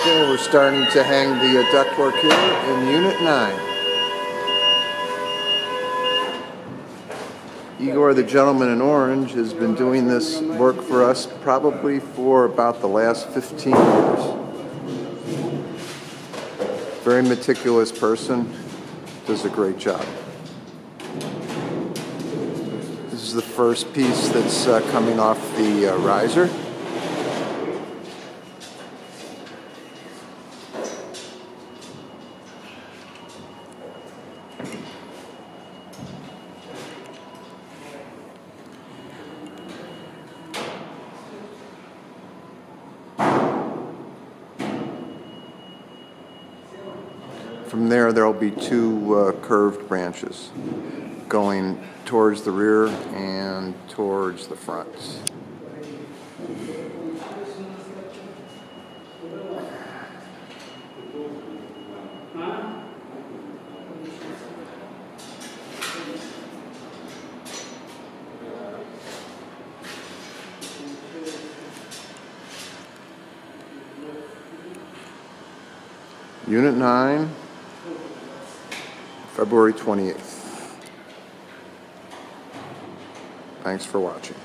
Okay, we're starting to hang the ductwork here in Unit 9. Igor, the gentleman in orange, has been doing this work for us probably for about the last 15 years. Very meticulous person, does a great job. This is the first piece that's coming off the riser. From there will be two curved branches going towards the rear and towards the front. Unit 9, February 28th. Thanks for watching.